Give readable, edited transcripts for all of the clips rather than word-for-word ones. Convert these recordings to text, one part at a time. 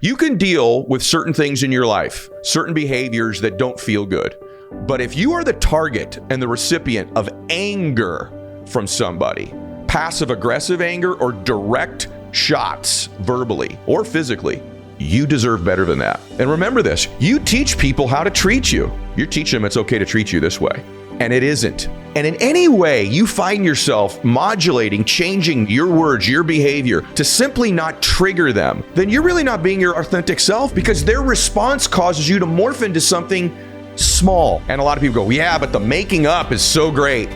You can deal with certain things in your life, certain behaviors that don't feel good. But if you are the target and the recipient of anger from somebody, passive aggressive anger or direct shots verbally or physically, you deserve better than that. And remember this, you teach people how to treat you. You're teaching them it's okay to treat you this way. And it isn't. And in any way you find yourself modulating, changing your words, your behavior to simply not trigger them, then you're really not being your authentic self, because their response causes you to morph into something small. And a lot of people go, yeah, but the making up is so great.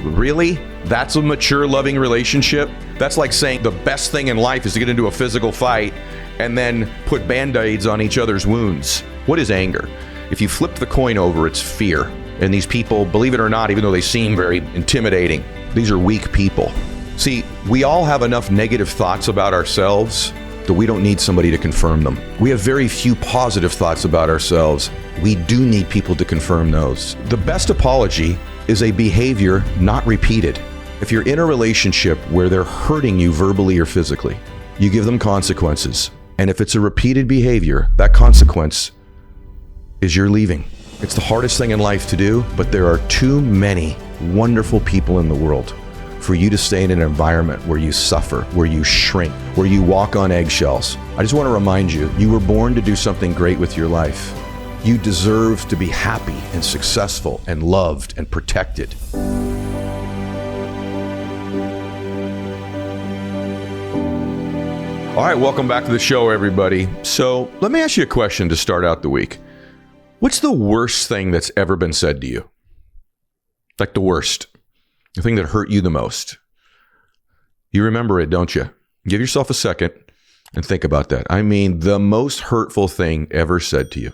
Really? That's a mature, loving relationship? That's like saying the best thing in life is to get into a physical fight and then put band-aids on each other's wounds. What is anger? If you flip the coin over, it's fear. And these people, believe it or not, even though they seem very intimidating, these are weak people. See, we all have enough negative thoughts about ourselves that we don't need somebody to confirm them. We have very few positive thoughts about ourselves. We do need people to confirm those. The best apology is a behavior not repeated. If you're in a relationship where they're hurting you verbally or physically, you give them consequences. And if it's a repeated behavior, that consequence is you're leaving. It's the hardest thing in life to do, but there are too many wonderful people in the world for you to stay in an environment where you suffer, where you shrink, where you walk on eggshells. I just want to remind you, you were born to do something great with your life. You deserve to be happy and successful and loved and protected. All right, welcome back to the show, everybody. So let me ask you a question to start out the week. What's the worst thing that's ever been said to you? Like the worst, the thing that hurt you the most. You remember it, don't you? Give yourself a second and think about that. I mean, the most hurtful thing ever said to you.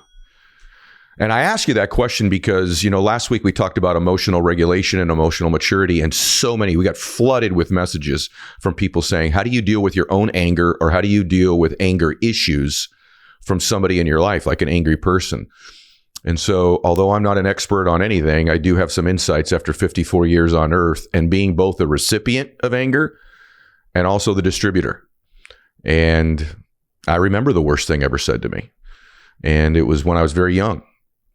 And I ask you that question because, last week we talked about emotional regulation and emotional maturity, and we got flooded with messages from people saying, how do you deal with your own anger, or how do you deal with anger issues from somebody in your life, like an angry person? And so, although I'm not an expert on anything, I do have some insights after 54 years on earth and being both the recipient of anger and also the distributor. And I remember the worst thing ever said to me. And it was when I was very young.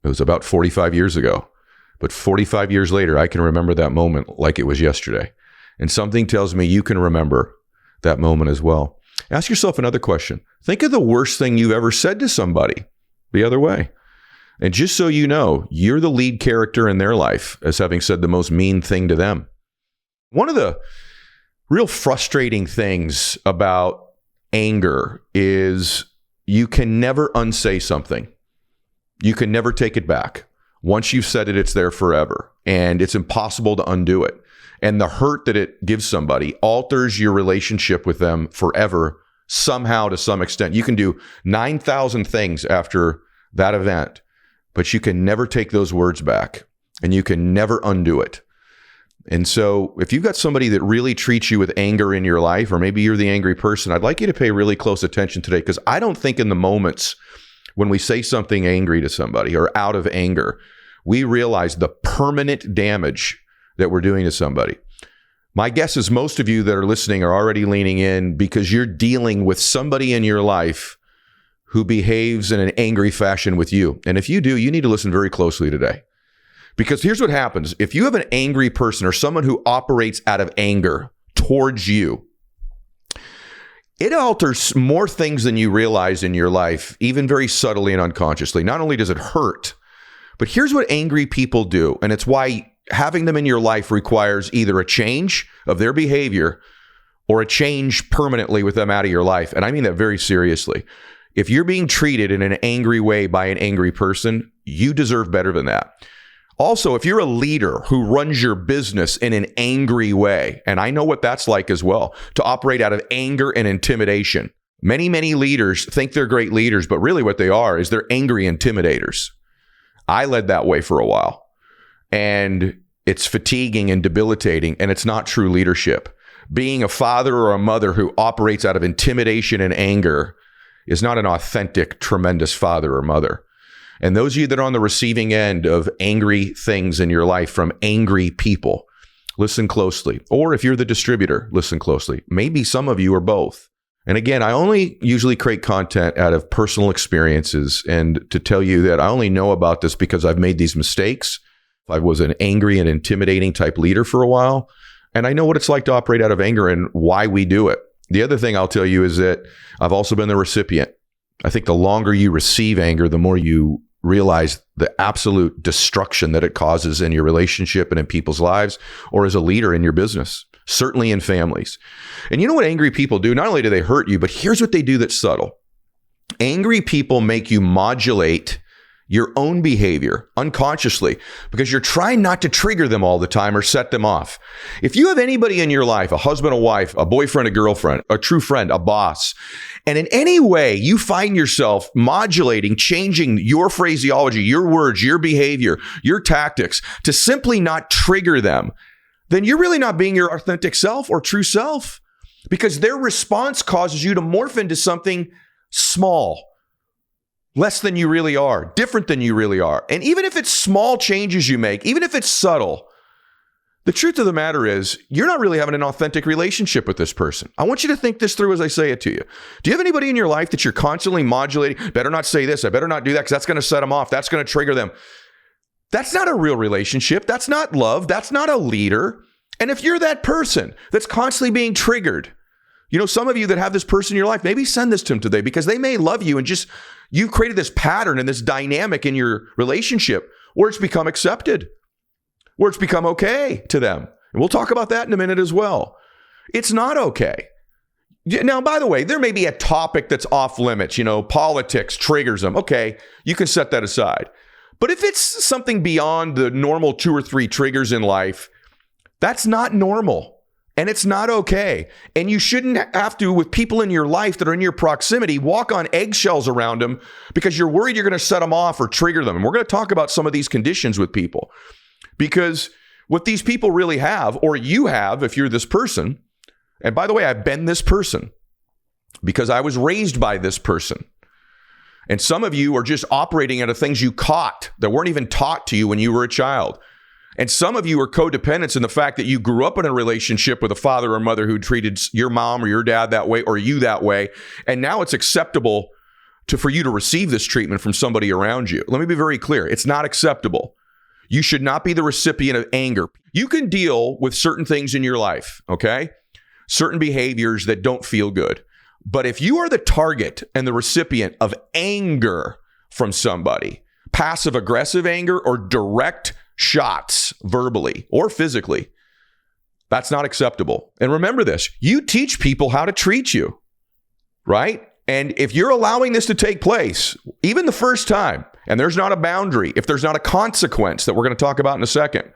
It was about 45 years ago. But 45 years later, I can remember that moment like it was yesterday. And something tells me you can remember that moment as well. Ask yourself another question. Think of the worst thing you've ever said to somebody the other way. And just so you know, you're the lead character in their life as having said the most mean thing to them. One of the real frustrating things about anger is you can never unsay something. You can never take it back. Once you've said it, it's there forever. And it's impossible to undo it. And the hurt that it gives somebody alters your relationship with them forever, somehow, to some extent. You can do 9,000 things after that event, but you can never take those words back, and you can never undo it. And so if you've got somebody that really treats you with anger in your life, or maybe you're the angry person, I'd like you to pay really close attention today, because I don't think in the moments when we say something angry to somebody or out of anger, we realize the permanent damage that we're doing to somebody. My guess is most of you that are listening are already leaning in because you're dealing with somebody in your life who behaves in an angry fashion with you. And if you do, you need to listen very closely today. Because here's what happens. If you have an angry person or someone who operates out of anger towards you, it alters more things than you realize in your life, even very subtly and unconsciously. Not only does it hurt, but here's what angry people do. And it's why having them in your life requires either a change of their behavior or a change permanently with them out of your life. And I mean that very seriously. If you're being treated in an angry way by an angry person, you deserve better than that. Also, if you're a leader who runs your business in an angry way, and I know what that's like as well, to operate out of anger and intimidation. Many, many leaders think they're great leaders, but really what they are is they're angry intimidators. I led that way for a while, and it's fatiguing and debilitating, and it's not true leadership. Being a father or a mother who operates out of intimidation and anger is not an authentic, tremendous father or mother. And those of you that are on the receiving end of angry things in your life from angry people, listen closely. Or if you're the distributor, listen closely. Maybe some of you are both. And again, I only usually create content out of personal experiences, and to tell you that I only know about this because I've made these mistakes. I was an angry and intimidating type leader for a while, and I know what it's like to operate out of anger and why we do it. The other thing I'll tell you is that I've also been the recipient. I think the longer you receive anger, the more you realize the absolute destruction that it causes in your relationship and in people's lives, or as a leader in your business, certainly in families. And you know what angry people do? Not only do they hurt you, but here's what they do that's subtle. Angry people make you modulate your own behavior unconsciously because you're trying not to trigger them all the time or set them off. If you have anybody in your life, a husband, a wife, a boyfriend, a girlfriend, a true friend, a boss, and in any way you find yourself modulating, changing your phraseology, your words, your behavior, your tactics to simply not trigger them, then you're really not being your authentic self or true self, because their response causes you to morph into something small, less than you really are, different than you really are. And even if it's small changes you make, even if it's subtle, the truth of the matter is you're not really having an authentic relationship with this person. I want you to think this through as I say it to you. Do you have anybody in your life that you're constantly modulating? Better not say this. I better not do that because that's going to set them off. That's going to trigger them. That's not a real relationship. That's not love. That's not a leader. And if you're that person that's constantly being triggered, you know, some of you that have this person in your life, maybe send this to them today because they may love you and just you've created this pattern and this dynamic in your relationship where it's become accepted, where it's become okay to them. And we'll talk about that in a minute as well. It's not okay. Now, by the way, there may be a topic that's off limits, you know, politics triggers them. Okay, you can set that aside. But if it's something beyond the normal 2 or 3 triggers in life, that's not normal and it's not okay. And you shouldn't have to, with people in your life that are in your proximity, walk on eggshells around them because you're worried you're going to set them off or trigger them. And we're going to talk about some of these conditions with people because what these people really have, or you have if you're this person, and by the way, I've been this person because I was raised by this person. And some of you are just operating out of things you caught that weren't even taught to you when you were a child. And some of you are codependents in the fact that you grew up in a relationship with a father or mother who treated your mom or your dad that way or you that way. And now it's acceptable for you to receive this treatment from somebody around you. Let me be very clear. It's not acceptable. You should not be the recipient of anger. You can deal with certain things in your life, okay? Certain behaviors that don't feel good. But if you are the target and the recipient of anger from somebody, passive aggressive anger or direct shots verbally or physically, that's not acceptable. And remember this, you teach people how to treat you, right? And if you're allowing this to take place, even the first time, and there's not a boundary, if there's not a consequence that we're going to talk about in a second,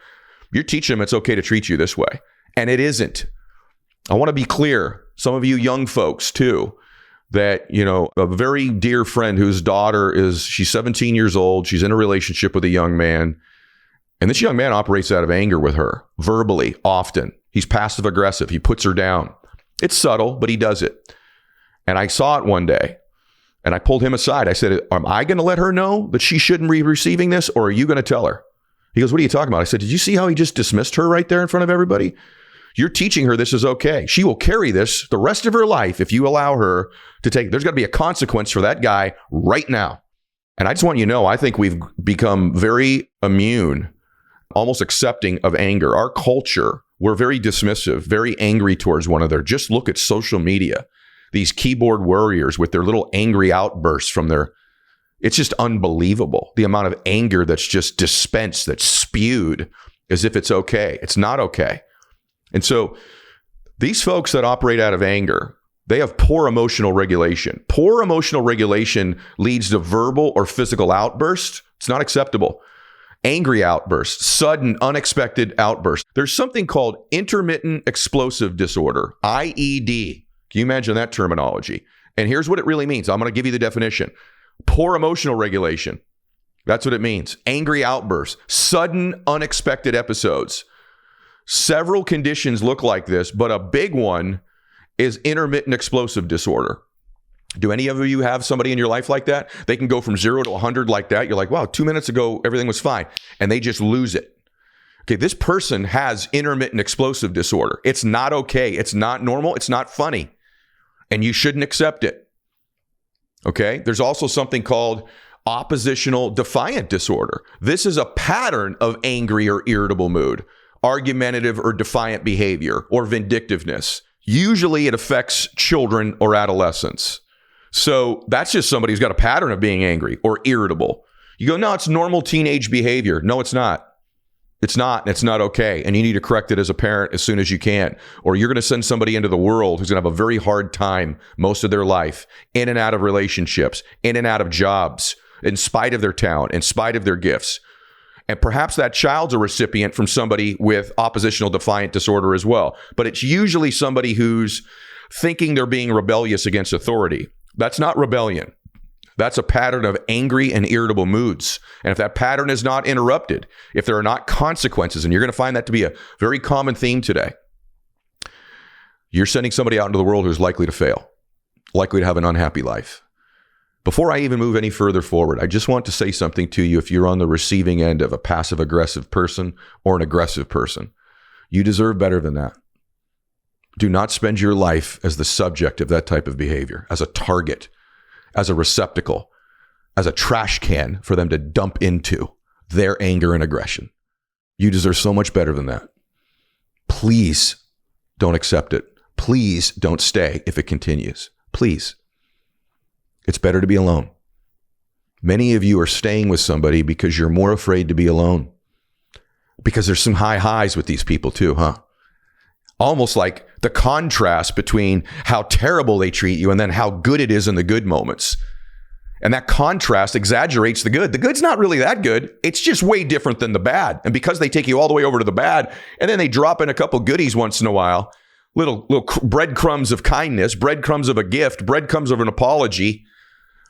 you're teaching them it's okay to treat you this way. And it isn't. I want to be clear. Some of you young folks too, that, you know, a very dear friend whose daughter she's 17 years old. She's in a relationship with a young man. And this young man operates out of anger with her, verbally, often. He's passive aggressive. He puts her down. It's subtle, but he does it. And I saw it one day and I pulled him aside. I said, am I going to let her know that she shouldn't be receiving this, or are you going to tell her? He goes, what are you talking about? I said, did you see how he just dismissed her right there in front of everybody? You're teaching her this is okay. She will carry this the rest of her life if you allow her to take. There's got to be a consequence for that guy right now. And I just want you to know, I think we've become very immune, almost accepting of anger. Our culture, we're very dismissive, very angry towards one another. Just look at social media. These keyboard warriors with their little angry outbursts it's just unbelievable. The amount of anger that's just dispensed, that's spewed as if it's okay. It's not okay. And so these folks that operate out of anger, they have poor emotional regulation. Poor emotional regulation leads to verbal or physical outbursts. It's not acceptable. Angry outbursts, sudden, unexpected outbursts. There's something called intermittent explosive disorder, IED. Can you imagine that terminology? And here's what it really means. I'm going to give you the definition. Poor emotional regulation. That's what it means. Angry outbursts, sudden, unexpected episodes. Several conditions look like this, but a big one is intermittent explosive disorder. Do any of you have somebody in your life like that? They can go from 0 to 100 like that. You're like, wow, 2 minutes ago, everything was fine. And they just lose it. Okay, this person has intermittent explosive disorder. It's not okay. It's not normal. It's not funny. and you shouldn't accept it. Okay? There's also something called oppositional defiant disorder. This is a pattern of angry or irritable mood, argumentative or defiant behavior, or vindictiveness. Usually it affects children or adolescents. So that's just somebody who's got a pattern of being angry or irritable. You go, no, it's normal teenage behavior. No, it's not. It's not, and it's not okay. And you need to correct it as a parent as soon as you can. Or you're going to send somebody into the world who's going to have a very hard time most of their life, in and out of relationships, in and out of jobs, in spite of their talent, in spite of their gifts. And perhaps that child's a recipient from somebody with oppositional defiant disorder as well. But it's usually somebody who's thinking they're being rebellious against authority. That's not rebellion. That's a pattern of angry and irritable moods. And if that pattern is not interrupted, if there are not consequences, and you're going to find that to be a very common theme today, you're sending somebody out into the world who's likely to fail, likely to have an unhappy life. Before I even move any further forward, I just want to say something to you if you're on the receiving end of a passive-aggressive person or an aggressive person. You deserve better than that. Do not spend your life as the subject of that type of behavior, as a target, as a receptacle, as a trash can for them to dump into their anger and aggression. You deserve so much better than that. Please don't accept it. Please don't stay if it continues. Please. It's better to be alone. Many of you are staying with somebody because you're more afraid to be alone. Because there's some high highs with these people too, huh? Almost like the contrast between how terrible they treat you and then how good it is in the good moments. And that contrast exaggerates the good. The good's not really that good. It's just way different than the bad. And because they take you all the way over to the bad, and then they drop in a couple goodies once in a while, little breadcrumbs of kindness, breadcrumbs of a gift, breadcrumbs of an apology,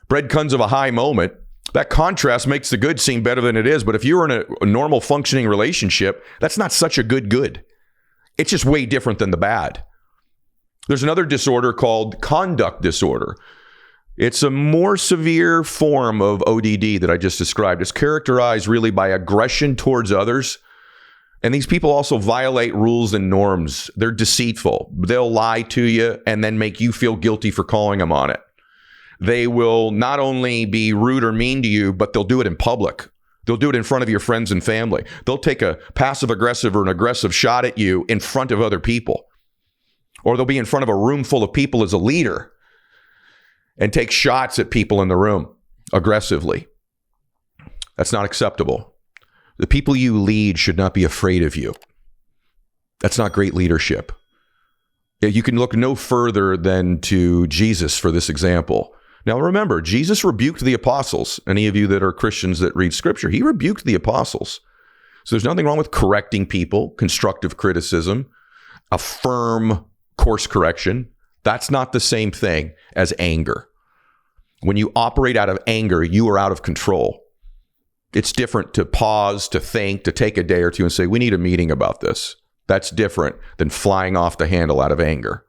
breadcrumbs of a high moment, that contrast makes the good seem better than it is. But if you're in a normal functioning relationship, that's not such a good. It's just way different than the bad. There's another disorder called conduct disorder. It's a more severe form of ODD that I just described. It's characterized really by aggression towards others. And these people also violate rules and norms. They're deceitful. They'll lie to you and then make you feel guilty for calling them on it. They will not only be rude or mean to you, but they'll do it in public. They'll do it in front of your friends and family. They'll take a passive-aggressive or an aggressive shot at you in front of other people. Or they'll be in front of a room full of people as a leader and take shots at people in the room aggressively. That's not acceptable. The people you lead should not be afraid of you. That's not great leadership. You can look no further than to Jesus for this example. Now remember, Jesus rebuked the apostles. Any of you that are Christians that read scripture, he rebuked the apostles. So there's nothing wrong with correcting people, constructive criticism, a firm course correction. That's not the same thing as anger. When you operate out of anger, you are out of control. It's different to pause, to think, to take a day or two and say, we need a meeting about this. That's different than flying off the handle out of anger.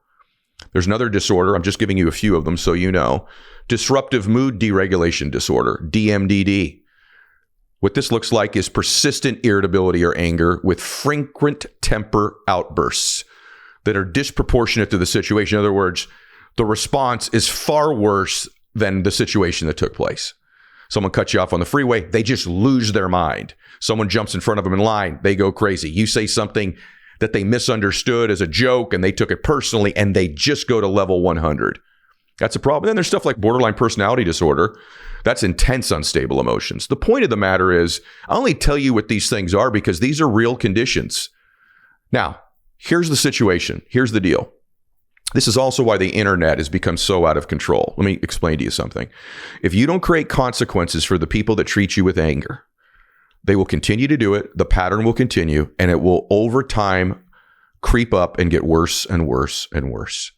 There's another disorder. I'm just giving you a few of them so you know. Disruptive mood deregulation disorder, DMDD. What this looks like is persistent irritability or anger with frequent temper outbursts that are disproportionate to the situation. In other words, the response is far worse than the situation that took place. Someone cuts you off on the freeway, they just lose their mind. Someone jumps in front of them in line, they go crazy. You say something that they misunderstood as a joke and they took it personally and they just go to level 100. That's a problem. Then there's stuff like borderline personality disorder. That's intense unstable emotions. The point of the matter is, I only tell you what these things are because these are real conditions. Now, here's the situation. Here's the deal. This is also why the internet has become so out of control. Let me explain to you something. If you don't create consequences for the people that treat you with anger, they will continue to do it. The pattern will continue, and it will over time creep up and get worse and worse and worse.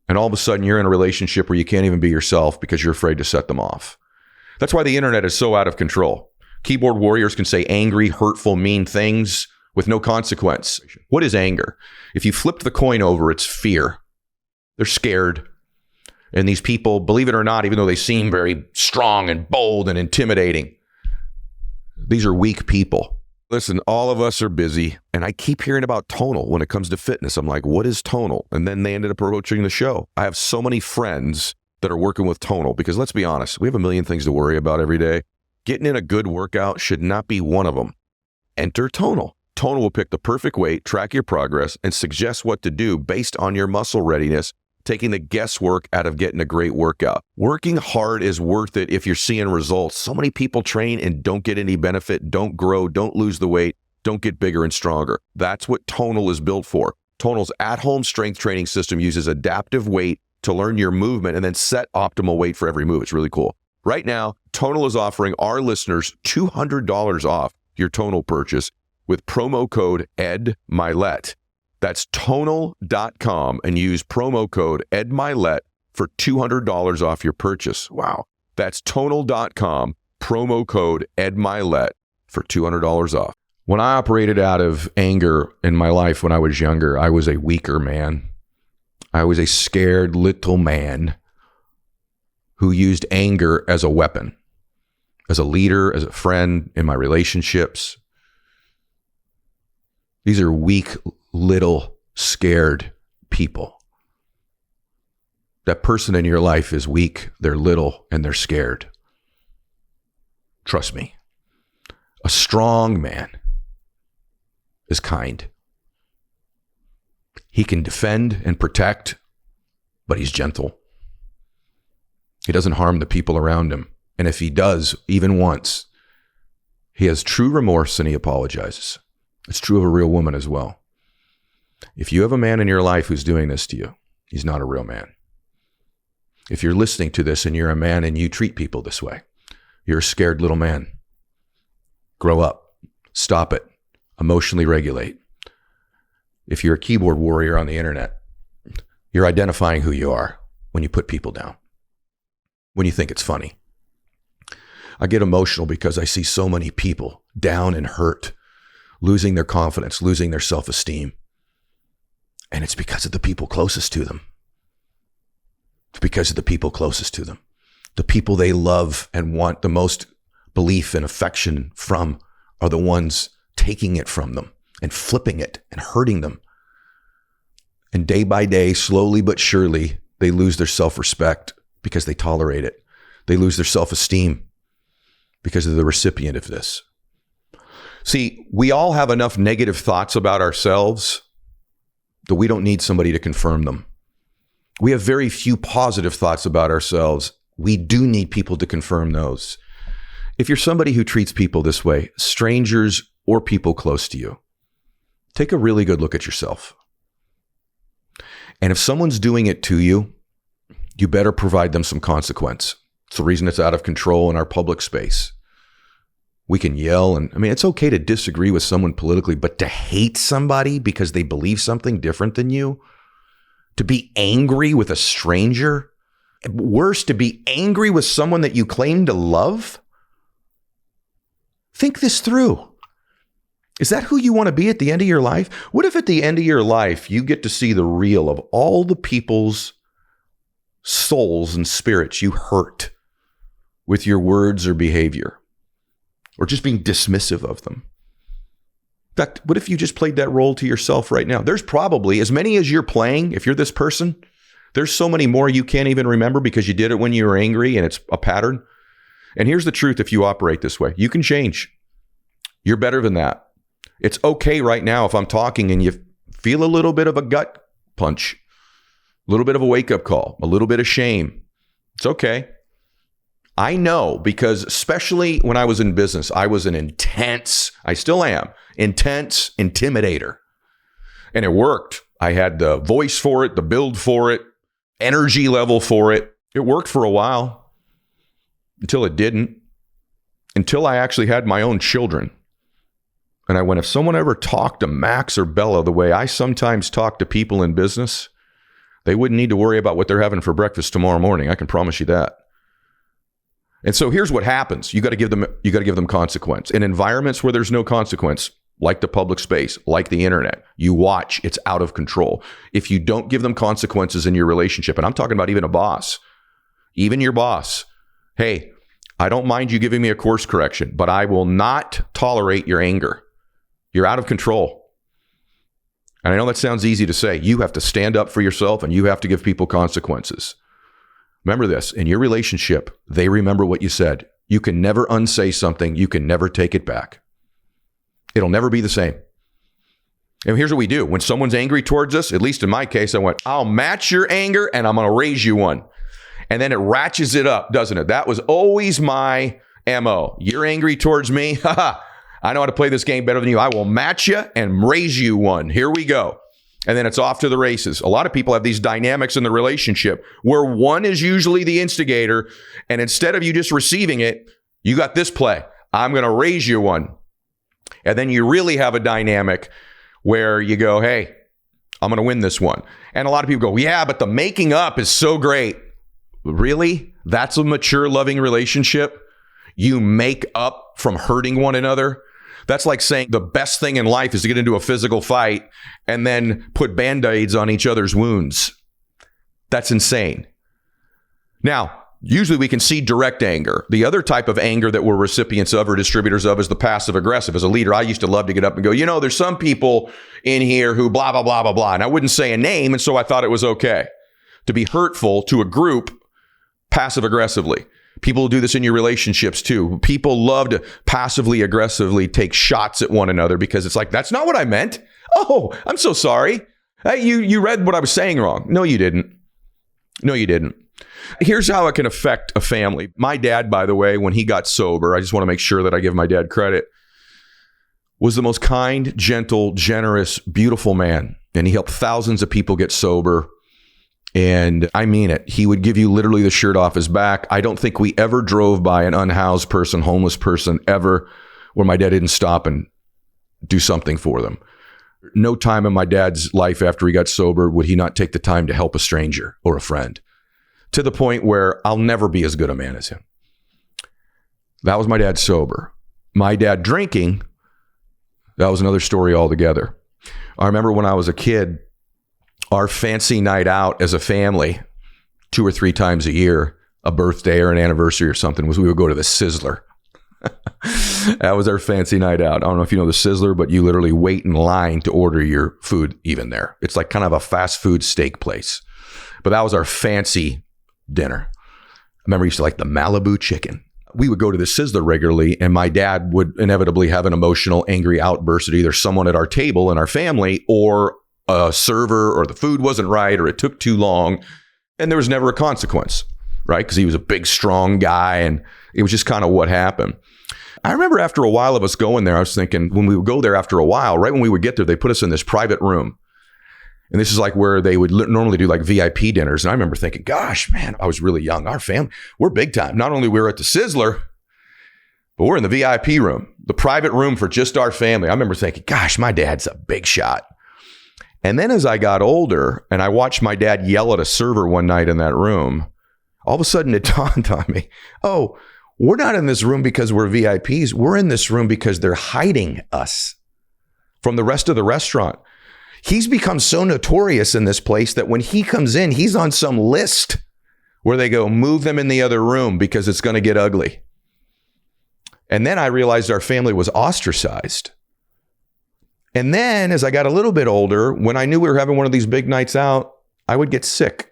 And all of a sudden, you're in a relationship where you can't even be yourself because you're afraid to set them off. That's why the internet is so out of control. Keyboard warriors can say angry, hurtful, mean things with no consequence. What is anger? If you flipped the coin over, it's fear. They're scared. And these people, believe it or not, even though they seem very strong and bold and intimidating, these are weak people. Listen, all of us are busy, and I keep hearing about tonal when it comes to fitness. I'm like, what is tonal? And then they ended up approaching the show. I have so many friends that are working with tonal because let's be honest, we have a million things to worry about every day. Getting in a good workout should not be one of them. Enter tonal. Tonal will pick the perfect weight, track your progress, and suggest what to do based on your muscle readiness, taking the guesswork out of getting a great workout. Working hard is worth it if you're seeing results. So many people train and don't get any benefit, don't grow, don't lose the weight, don't get bigger and stronger. That's what Tonal is built for. Tonal's at-home strength training system uses adaptive weight to learn your movement and then set optimal weight for every move. It's really cool. Right now, Tonal is offering our listeners $200 off your Tonal purchase with promo code EDMYLETT. That's tonal.com and use promo code EDMYLETT for $200 off your purchase. Wow. That's tonal.com, promo code EDMYLETT for $200 off. When I operated out of anger in my life when I was younger, I was a weaker man. I was a scared little man who used anger as a weapon, as a leader, as a friend, in my relationships. These are weak, little, scared people. That person in your life is weak, they're little, and they're scared. Trust me. A strong man is kind. He can defend and protect, but he's gentle. He doesn't harm the people around him. And if he does, even once, he has true remorse and he apologizes. It's true of a real woman as well. If you have a man in your life who's doing this to you, he's not a real man. If you're listening to this and you're a man and you treat people this way, you're a scared little man. Grow up. Stop it. Emotionally regulate. If you're a keyboard warrior on the internet, you're identifying who you are when you put people down, when you think it's funny. I get emotional because I see so many people down and hurt, losing their confidence, losing their self-esteem. And it's because of the people closest to them. It's because of the people closest to them. The people they love and want the most belief and affection from are the ones taking it from them and flipping it and hurting them. And day by day, slowly but surely, they lose their self-respect because they tolerate it. They lose their self-esteem because of the recipient of this. See, we all have enough negative thoughts about ourselves that we don't need somebody to confirm them. We have very few positive thoughts about ourselves. We do need people to confirm those. If you're somebody who treats people this way, strangers or people close to you, take a really good look at yourself. And if someone's doing it to you, you better provide them some consequence. It's the reason it's out of control in our public space. We can yell, and it's okay to disagree with someone politically, but to hate somebody because they believe something different than you, to be angry with a stranger, worse, to be angry with someone that you claim to love. Think this through. Is that who you want to be at the end of your life? What if at the end of your life, you get to see the real of all the people's souls and spirits you hurt with your words or behavior? Or just being dismissive of them. In fact, what if you just played that role to yourself right now? There's probably as many as you're playing. If you're this person, there's so many more you can't even remember because you did it when you were angry and it's a pattern. And here's the truth. If you operate this way, you can change. You're better than that. It's okay right now if I'm talking and you feel a little bit of a gut punch, a little bit of a wake-up call, a little bit of shame. It's okay. I know because especially when I was in business, I was I still am, intense intimidator. And it worked. I had the voice for it, the build for it, energy level for it. It worked for a while until it didn't, until I actually had my own children. And I went, if someone ever talked to Max or Bella the way I sometimes talk to people in business, they wouldn't need to worry about what they're having for breakfast tomorrow morning. I can promise you that. And so here's what happens. You got to give them consequence. In environments where there's no consequence, like the public space, like the internet, you watch, it's out of control. If you don't give them consequences in your relationship, and I'm talking about even a boss, even your boss, hey, I don't mind you giving me a course correction, but I will not tolerate your anger. You're out of control. And I know that sounds easy to say. You have to stand up for yourself and you have to give people consequences. Remember this, in your relationship, they remember what you said. You can never unsay something. You can never take it back. It'll never be the same. And here's what we do. When someone's angry towards us, at least in my case, I went, I'll match your anger and I'm going to raise you one. And then it ratchets it up, doesn't it? That was always my MO. You're angry towards me. I know how to play this game better than you. I will match you and raise you one. Here we go. And then it's off to the races. A lot of people have these dynamics in the relationship where one is usually the instigator. And instead of you just receiving it, you got this play. I'm going to raise you one. And then you really have a dynamic where you go, hey, I'm going to win this one. And a lot of people go, yeah, but the making up is so great. Really? That's a mature, loving relationship? You make up from hurting one another? That's like saying the best thing in life is to get into a physical fight and then put Band-Aids on each other's wounds. That's insane. Now, usually we can see direct anger. The other type of anger that we're recipients of or distributors of is the passive aggressive. As a leader, I used to love to get up and go, there's some people in here who blah, blah, blah, blah, blah. And I wouldn't say a name. And so I thought it was okay to be hurtful to a group passive aggressively. People do this in your relationships too. People love to passively aggressively take shots at one another because it's like, that's not what I meant. Oh, I'm so sorry. Hey, you read what I was saying wrong. No, you didn't. No, you didn't. Here's how it can affect a family. My dad, by the way, when he got sober, I just want to make sure that I give my dad credit, was the most kind, gentle, generous, beautiful man. And he helped thousands of people get sober. And I mean it. He would give you literally the shirt off his back. I don't think we ever drove by an unhoused person, homeless person ever, where my dad didn't stop and do something for them. No time in my dad's life after he got sober would he not take the time to help a stranger or a friend, to the point where I'll never be as good a man as him. That was my dad sober. My dad drinking, that was another story altogether. I remember when I was a kid, our fancy night out as a family, 2 or 3 times a year, a birthday or an anniversary or something, was we would go to the Sizzler. That was our fancy night out. I don't know if you know the Sizzler, but you literally wait in line to order your food even there. It's like kind of a fast food steak place. But that was our fancy dinner. I remember I used to like the Malibu chicken. We would go to the Sizzler regularly, and my dad would inevitably have an emotional, angry outburst at either someone at our table in our family or a server, or the food wasn't right, or it took too long. And there was never a consequence, right? Because he was a big, strong guy, and it was just kind of what happened. I remember after a while of us going there, I was thinking, when we would go there after a while, right when we would get there, they put us in this private room. And this is like where they would normally do like VIP dinners. And I remember thinking, gosh, man, I was really young. Our family, we're big time. Not only we're at the Sizzler, but we're in the VIP room, the private room for just our family. I remember thinking, gosh, my dad's a big shot. And then as I got older and I watched my dad yell at a server one night in that room, all of a sudden it dawned on me, oh, we're not in this room because we're VIPs. We're in this room because they're hiding us from the rest of the restaurant. He's become so notorious in this place that when he comes in, he's on some list where they go, move them in the other room because it's going to get ugly. And then I realized our family was ostracized. And then as I got a little bit older, when I knew we were having one of these big nights out, I would get sick.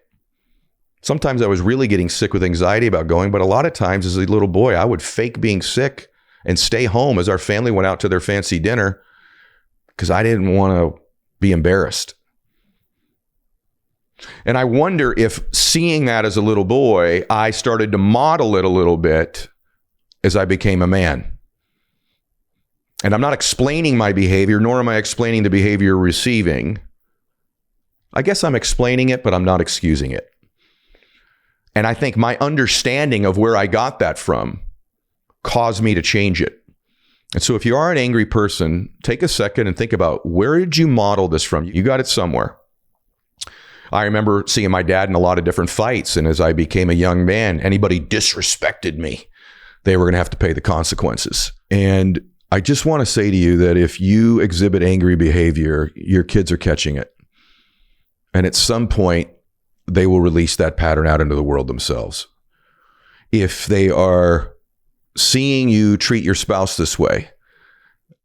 Sometimes I was really getting sick with anxiety about going, but a lot of times as a little boy, I would fake being sick and stay home as our family went out to their fancy dinner because I didn't want to be embarrassed. And I wonder if seeing that as a little boy, I started to model it a little bit as I became a man. And I'm not explaining my behavior, nor am I explaining the behavior receiving. I guess I'm explaining it, but I'm not excusing it. And I think my understanding of where I got that from caused me to change it. And so if you are an angry person, take a second and think about, where did you model this from? You got it somewhere. I remember seeing my dad in a lot of different fights. And as I became a young man, anybody disrespected me, they were going to have to pay the consequences. And I just want to say to you that if you exhibit angry behavior, your kids are catching it. And at some point, they will release that pattern out into the world themselves. If they are seeing you treat your spouse this way,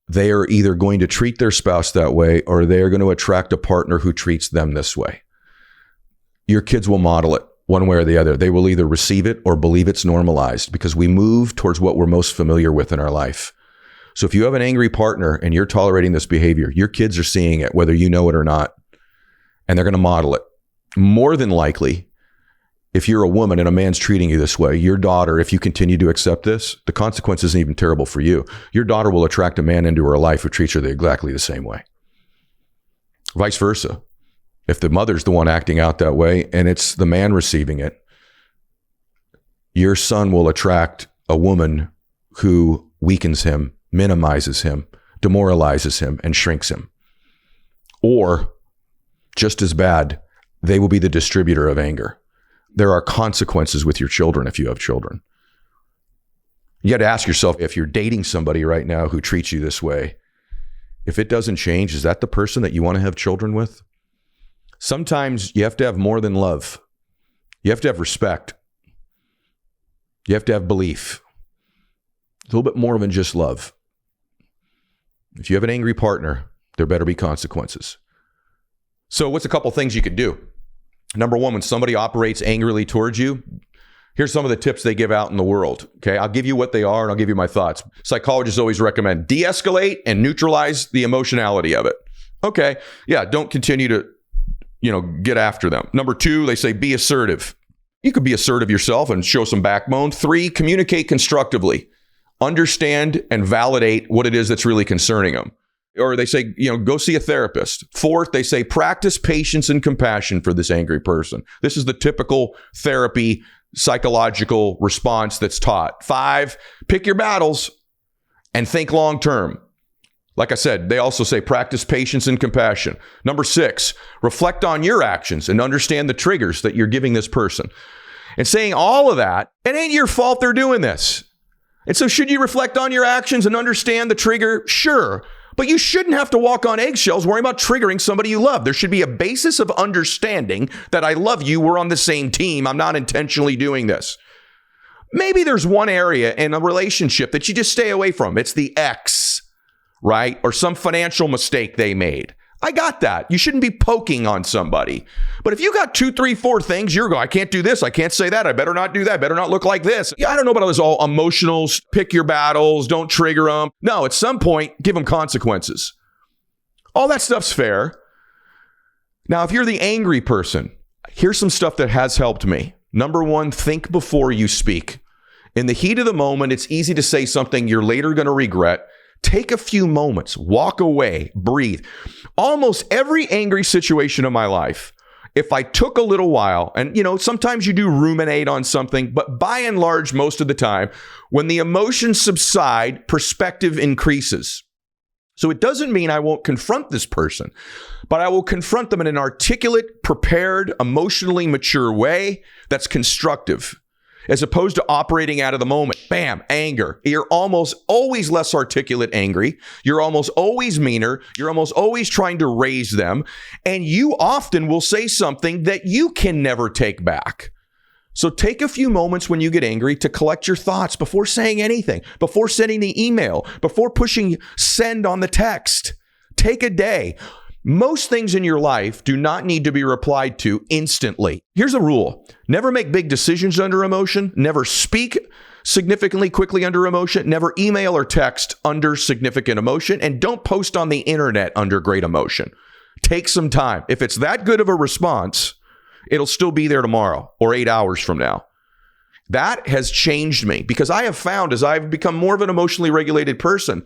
they are either going to treat their spouse that way or they are going to attract a partner who treats them this way. Your kids will model it one way or the other. They will either receive it or believe it's normalized because we move towards what we're most familiar with in our life. So if you have an angry partner and you're tolerating this behavior, your kids are seeing it, whether you know it or not, and they're going to model it. More than likely, if you're a woman and a man's treating you this way, your daughter, if you continue to accept this, the consequence isn't even terrible for you. Your daughter will attract a man into her life who treats her exactly the same way. Vice versa. If the mother's the one acting out that way and it's the man receiving it, your son will attract a woman who weakens him, minimizes him, demoralizes him, and shrinks him. Or, just as bad, they will be the distributor of anger. There are consequences with your children if you have children. You got to ask yourself, if you're dating somebody right now who treats you this way, if it doesn't change, is that the person that you want to have children with? Sometimes you have to have more than love. You have to have respect. You have to have belief. It's a little bit more than just love. If you have an angry partner, there better be consequences. So what's a couple things you could do? Number one, when somebody operates angrily towards you, here's some of the tips they give out in the world. Okay, I'll give you what they are and I'll give you my thoughts. Psychologists always recommend de-escalate and neutralize the emotionality of it. Okay, yeah, don't continue to, get after them. Number two, they say be assertive. You could be assertive yourself and show some backbone. 3, communicate constructively. Understand and validate what it is that's really concerning them. Or they say, go see a therapist. 4th, they say practice patience and compassion for this angry person. This is the typical therapy psychological response that's taught. 5, pick your battles and think long term. Like I said, they also say practice patience and compassion. Number 6, reflect on your actions and understand the triggers that you're giving this person. And saying all of that, it ain't your fault they're doing this. And so should you reflect on your actions and understand the trigger? Sure. But you shouldn't have to walk on eggshells worrying about triggering somebody you love. There should be a basis of understanding that I love you, we're on the same team, I'm not intentionally doing this. Maybe there's one area in a relationship that you just stay away from. It's the ex, right? Or some financial mistake they made. I got that. You shouldn't be poking on somebody. But if you got 2, 3, 4 things, you're going, I can't do this. I can't say that. I better not do that. I better not look like this. I don't know about all this all emotional, pick your battles, don't trigger them. No, at some point, give them consequences. All that stuff's fair. Now, if you're the angry person, here's some stuff that has helped me. Number 1, think before you speak. In the heat of the moment, it's easy to say something you're later going to regret. Take a few moments, walk away, breathe. Almost every angry situation in my life, if I took a little while, and sometimes you do ruminate on something, but by and large, most of the time, when the emotions subside, perspective increases. So it doesn't mean I won't confront this person, but I will confront them in an articulate, prepared, emotionally mature way that's constructive. As opposed to operating out of the moment. Bam, anger. You're almost always less articulate angry. You're almost always meaner. You're almost always trying to raise them. And you often will say something that you can never take back. So take a few moments when you get angry to collect your thoughts before saying anything, before sending the email, before pushing send on the text. Take a day. Most things in your life do not need to be replied to instantly. Here's a rule. Never make big decisions under emotion. Never speak significantly quickly under emotion. Never email or text under significant emotion. And don't post on the internet under great emotion. Take some time. If it's that good of a response, it'll still be there tomorrow or 8 hours from now. That has changed me because I have found as I've become more of an emotionally regulated person,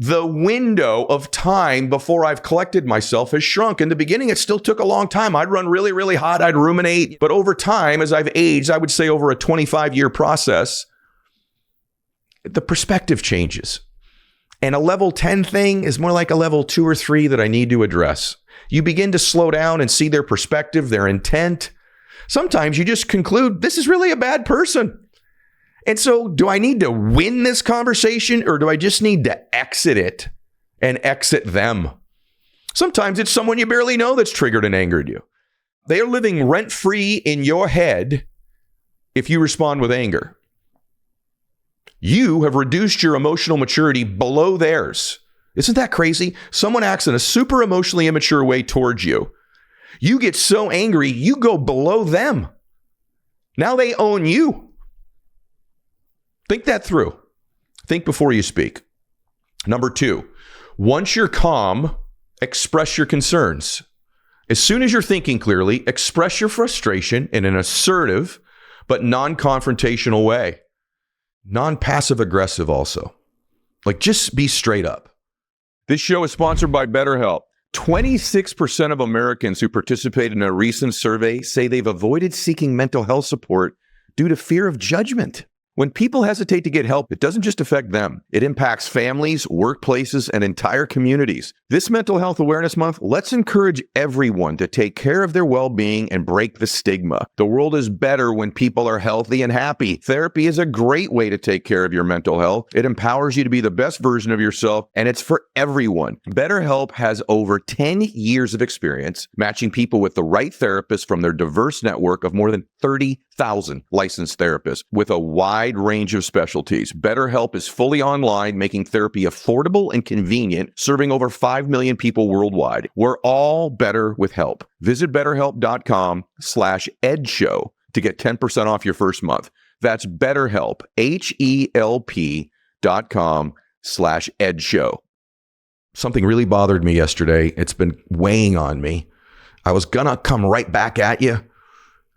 the window of time before I've collected myself has shrunk. In the beginning, it still took a long time. I'd run really, really hot. I'd ruminate. But over time, as I've aged, I would say over a 25-year process, the perspective changes. And a level 10 thing is more like a level 2 or 3 that I need to address. You begin to slow down and see their perspective, their intent. Sometimes you just conclude, this is really a bad person. And so do I need to win this conversation or do I just need to exit it and exit them? Sometimes it's someone you barely know that's triggered and angered you. They are living rent-free in your head if you respond with anger. You have reduced your emotional maturity below theirs. Isn't that crazy? Someone acts in a super emotionally immature way towards you. You get so angry, you go below them. Now they own you. Think that through. Think before you speak. Number 2, once you're calm, express your concerns. As soon as you're thinking clearly, express your frustration in an assertive but non-confrontational way. Non-passive aggressive also. Like, just be straight up. This show is sponsored by BetterHelp. 26% of Americans who participated in a recent survey say they've avoided seeking mental health support due to fear of judgment. When people hesitate to get help, it doesn't just affect them. It impacts families, workplaces, and entire communities. This Mental Health Awareness Month, let's encourage everyone to take care of their well-being and break the stigma. The world is better when people are healthy and happy. Therapy is a great way to take care of your mental health. It empowers you to be the best version of yourself, and it's for everyone. BetterHelp has over 10 years of experience matching people with the right therapist from their diverse network of more than 30,000 licensed therapists with a wide range of specialties. BetterHelp is fully online, making therapy affordable and convenient, serving over 5 million people worldwide. We're all better with help. Visit BetterHelp.com/EdShow to get 10% off your first month. That's BetterHelp, HELP.com/EdShow. Something really bothered me yesterday. It's been weighing on me. I was gonna come right back at you.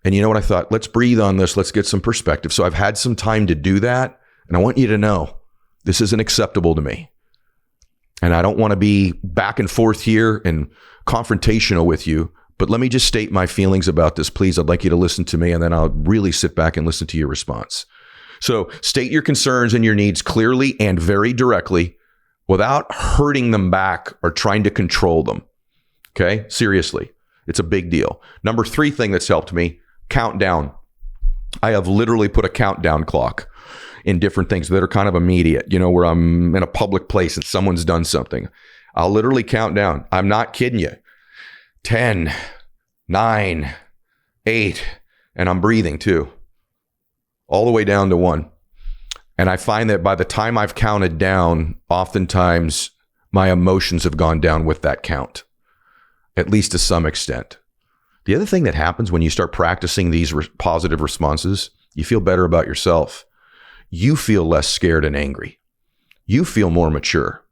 And you know what I thought? Let's breathe on this. Let's get some perspective. So I've had some time to do that. And I want you to know this isn't acceptable to me. And I don't want to be back and forth here and confrontational with you. But let me just state my feelings about this, please. I'd like you to listen to me, and then I'll really sit back and listen to your response. So state your concerns and your needs clearly and very directly without hurting them back or trying to control them. Okay? Seriously. It's a big deal. Number 3 thing that's helped me, countdown. I have literally put a countdown clock in different things that are kind of immediate, where I'm in a public place and someone's done something. I'll literally count down. I'm not kidding you. 10, 9, 8, and I'm breathing too, all the way down to 1. And I find that by the time I've counted down, oftentimes my emotions have gone down with that count, at least to some extent. The other thing that happens when you start practicing these positive responses, you feel better about yourself. You feel less scared and angry. You feel more mature.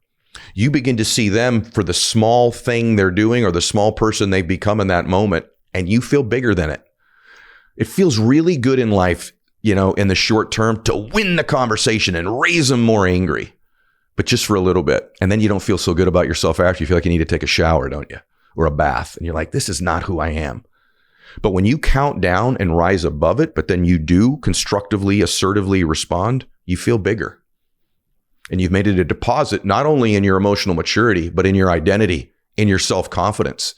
You begin to see them for the small thing they're doing or the small person they've become in that moment, and you feel bigger than it. It feels really good in life, in the short term to win the conversation and raise them more angry, but just for a little bit. And then you don't feel so good about yourself after. You feel like you need to take a shower, don't you? Or a bath. And you're like, this is not who I am. But when you count down and rise above it, but then you do constructively, assertively respond, you feel bigger. And you've made it a deposit, not only in your emotional maturity, but in your identity, in your self-confidence.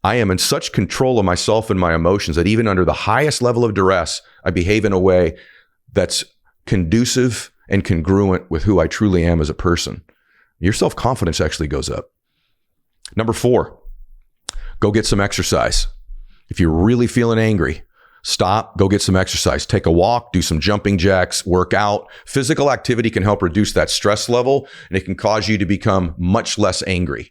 I am in such control of myself and my emotions that even under the highest level of duress, I behave in a way that's conducive and congruent with who I truly am as a person. Your self-confidence actually goes up. Number 4, go get some exercise. If you're really feeling angry, stop, go get some exercise. Take a walk, do some jumping jacks, work out. Physical activity can help reduce that stress level, and it can cause you to become much less angry.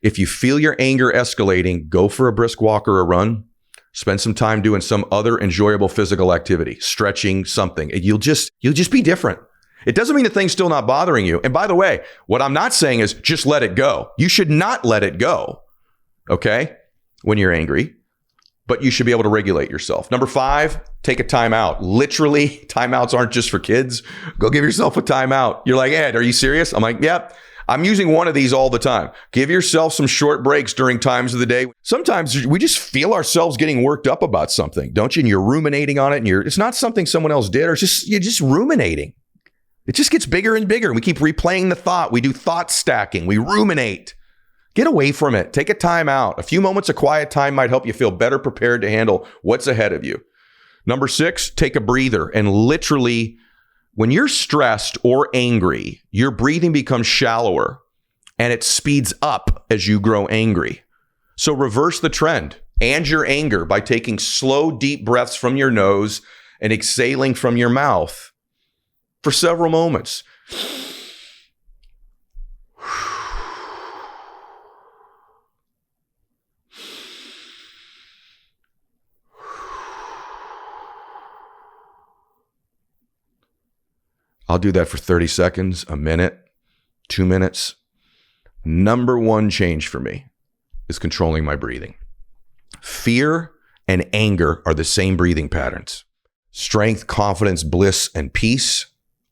If you feel your anger escalating, go for a brisk walk or a run. Spend some time doing some other enjoyable physical activity, stretching, something. You'll just be different. It doesn't mean that thing's still not bothering you. And by the way, what I'm not saying is just let it go. You should not let it go, okay, when you're angry. But you should be able to regulate yourself. Number 5, take a timeout. Literally, timeouts aren't just for kids. Go give yourself a timeout. You're like, Ed, are you serious? I'm like, yep. I'm using one of these all the time. Give yourself some short breaks during times of the day. Sometimes we just feel ourselves getting worked up about something, don't you? And you're ruminating on it, and it's not something someone else did, or you're just ruminating. It just gets bigger and bigger. We keep replaying the thought. We do thought stacking. We ruminate. Get away from it. Take a time out. A few moments of quiet time might help you feel better prepared to handle what's ahead of you. Number 6, take a breather. And literally, when you're stressed or angry, your breathing becomes shallower and it speeds up as you grow angry. So reverse the trend and your anger by taking slow, deep breaths from your nose and exhaling from your mouth. for several moments. I'll do that for 30 seconds, a minute, 2 minutes. Number one change for me is controlling my breathing. Fear and anger are the same breathing patterns. Strength, confidence, bliss, and peace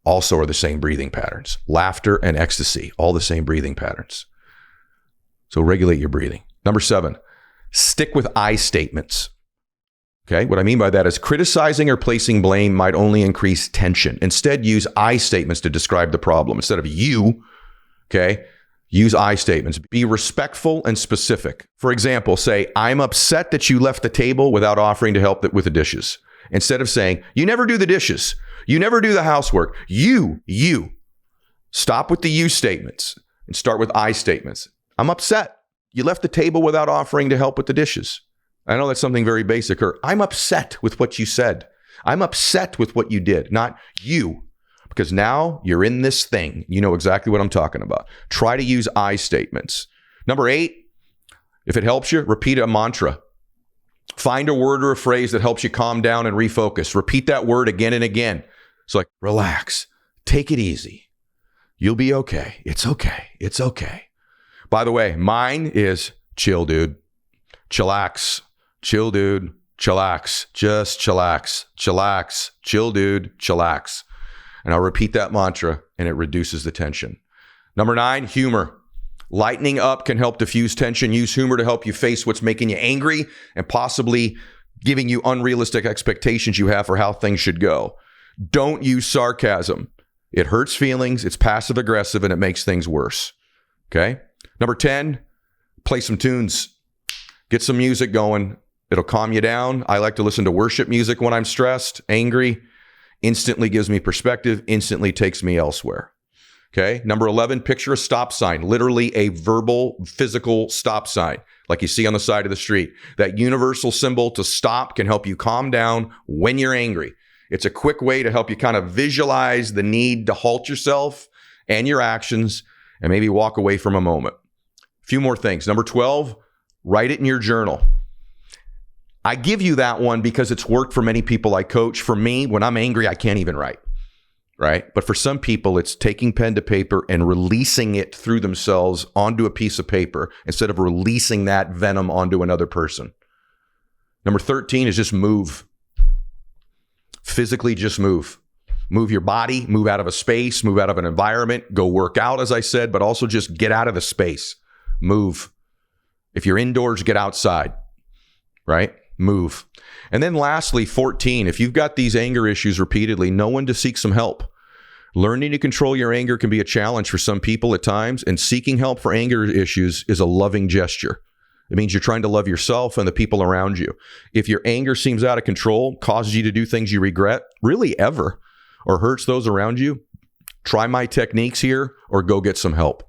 also are the same breathing patterns. Laughter and ecstasy, all the same breathing patterns. So regulate your breathing. Number 7, stick with I statements. Okay, what I mean by that is criticizing or placing blame might only increase tension. Instead, use I statements to describe the problem. Instead of you, okay, use I statements. Be respectful and specific. For example, say, I'm upset that you left the table without offering to help with the dishes. Instead of saying, you never do the dishes. You never do the housework. You. Stop with the you statements and start with I statements. I'm upset. You left the table without offering to help with the dishes. I know that's something very basic. Or I'm upset with what you said. I'm upset with what you did, not you. Because now you're in this thing. You know exactly what I'm talking about. Try to use I statements. Number 8, if it helps you, repeat a mantra. Find a word or a phrase that helps you calm down and refocus. Repeat that word again and again. It's like, relax, take it easy. You'll be okay. It's okay. It's okay. By the way, mine is chill, dude. Chillax. Chill, dude. Chillax. Just chillax. Chillax. Chill, dude. Chillax. And I'll repeat that mantra, and it reduces the tension. Number 9, humor. Lightening up can help diffuse tension. Use humor to help you face what's making you angry and possibly giving you unrealistic expectations you have for how things should go. Don't use sarcasm. It hurts feelings, it's passive aggressive, and it makes things worse. Okay? Number 10, play some tunes. Get some music going. It'll calm you down. I like to listen to worship music when I'm stressed, angry. Instantly gives me perspective, instantly takes me elsewhere. Okay. Number 11, picture a stop sign, literally a verbal, physical stop sign, like you see on the side of the street. That universal symbol to stop can help you calm down when you're angry. It's a quick way to help you kind of visualize the need to halt yourself and your actions and maybe walk away from a moment. A few more things. Number 12, write it in your journal. I give you that one because it's worked for many people I coach. For me, when I'm angry, I can't even write, right? But for some people, it's taking pen to paper and releasing it through themselves onto a piece of paper instead of releasing that venom onto another person. Number 13 is just move. Physically, just move. Move your body, move out of a space, move out of an environment, go work out, as I said, but also just get out of the space. Move. If you're indoors, get outside, right? Move. And then lastly, 14, if you've got these anger issues repeatedly, know when to seek some help. Learning to control your anger can be a challenge for some people at times, and seeking help for anger issues is a loving gesture. It means you're trying to love yourself and the people around you. If your anger seems out of control, causes you to do things you regret, really ever, or hurts those around you, try my techniques here or go get some help.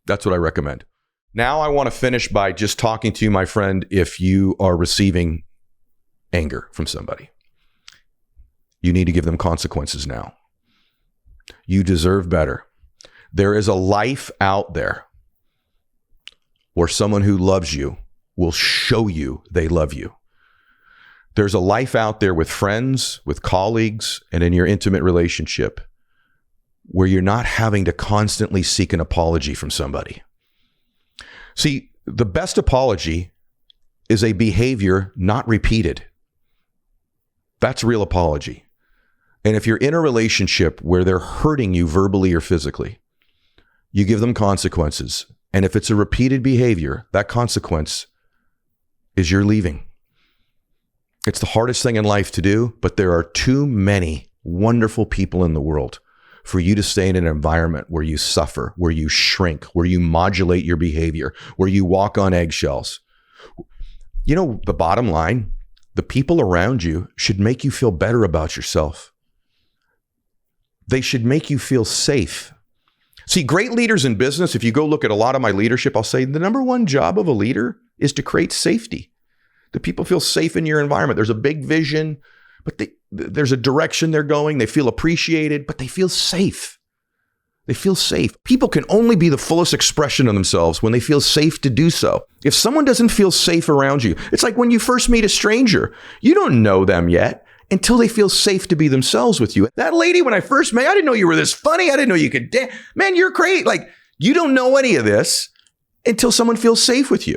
That's what I recommend. Now I want to finish by just talking to you, my friend, if you are receiving anger from somebody. You need to give them consequences now. You deserve better. There is a life out there where someone who loves you will show you they love you. There's a life out there with friends, with colleagues, and in your intimate relationship where you're not having to constantly seek an apology from somebody. See, the best apology is a behavior not repeated. That's real apology. And if you're in a relationship where they're hurting you verbally or physically, you give them consequences. And if it's a repeated behavior, that consequence is you're leaving. It's the hardest thing in life to do, but there are too many wonderful people in the world for you to stay in an environment where you suffer, where you shrink, where you modulate your behavior, where you walk on eggshells. You know, the bottom line, the people around you should make you feel better about yourself. They should make you feel safe. See, great leaders in business, if you go look at a lot of my leadership, I'll say the number one job of a leader is to create safety. The people feel safe in your environment. There's a big vision, but there's a direction they're going. They feel appreciated, but they feel safe. They feel safe. People can only be the fullest expression of themselves when they feel safe to do so. If someone doesn't feel safe around you, it's like when you first meet a stranger. You don't know them yet until they feel safe to be themselves with you. That lady, when I first met, I didn't know you were this funny. I didn't know you could dance. Man, you're great. Like, you don't know any of this until someone feels safe with you.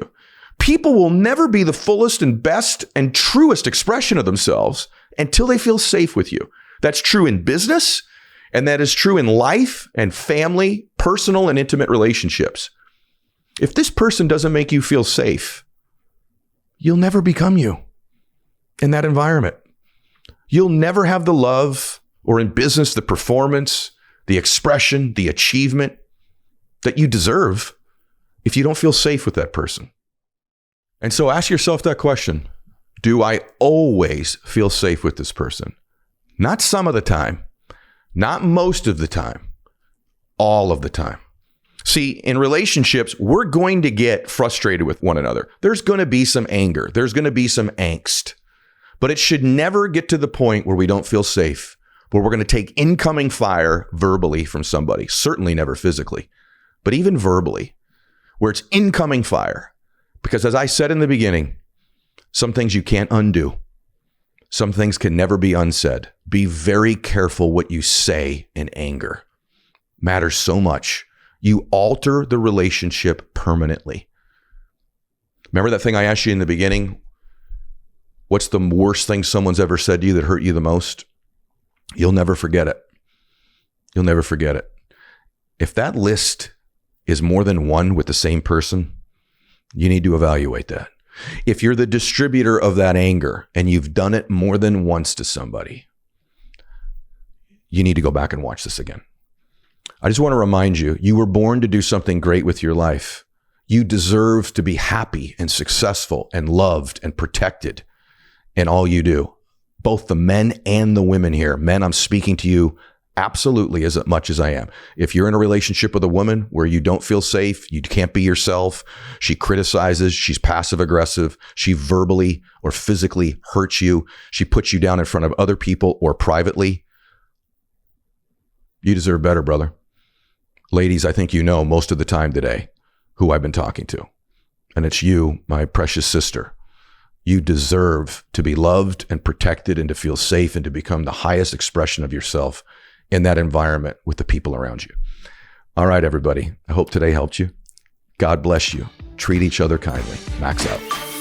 People will never be the fullest and best and truest expression of themselves until they feel safe with you. That's true in business. And that is true in life and family, personal and intimate relationships. If this person doesn't make you feel safe, you'll never become you in that environment. You'll never have the love, or in business, the performance, the expression, the achievement that you deserve if you don't feel safe with that person. And so ask yourself that question. Do I always feel safe with this person? Not some of the time. Not most of the time, all of the time. See, in relationships, we're going to get frustrated with one another. There's going to be some anger. There's going to be some angst. But it should never get to the point where we don't feel safe, where we're going to take incoming fire verbally from somebody. Certainly never physically, but even verbally, where it's incoming fire. Because as I said in the beginning, some things you can't undo. Some things can never be unsaid. Be very careful what you say in anger. Matters so much. You alter the relationship permanently. Remember that thing I asked you in the beginning? What's the worst thing someone's ever said to you that hurt you the most? You'll never forget it. You'll never forget it. If that list is more than one with the same person, you need to evaluate that. If you're the distributor of that anger and you've done it more than once to somebody, you need to go back and watch this again. I just want to remind you, you were born to do something great with your life. You deserve to be happy and successful and loved and protected in all you do. Both the men and the women here. Men, I'm speaking to you absolutely as much as I am. If you're in a relationship with a woman where you don't feel safe, you can't be yourself, she criticizes, she's passive aggressive, she verbally or physically hurts you, she puts you down in front of other people or privately, you deserve better, brother. Ladies, I think you know most of the time today who I've been talking to. And it's you, my precious sister. You deserve to be loved and protected and to feel safe and to become the highest expression of yourself in that environment with the people around you. All right, everybody. I hope today helped you. God bless you. Treat each other kindly. Max out.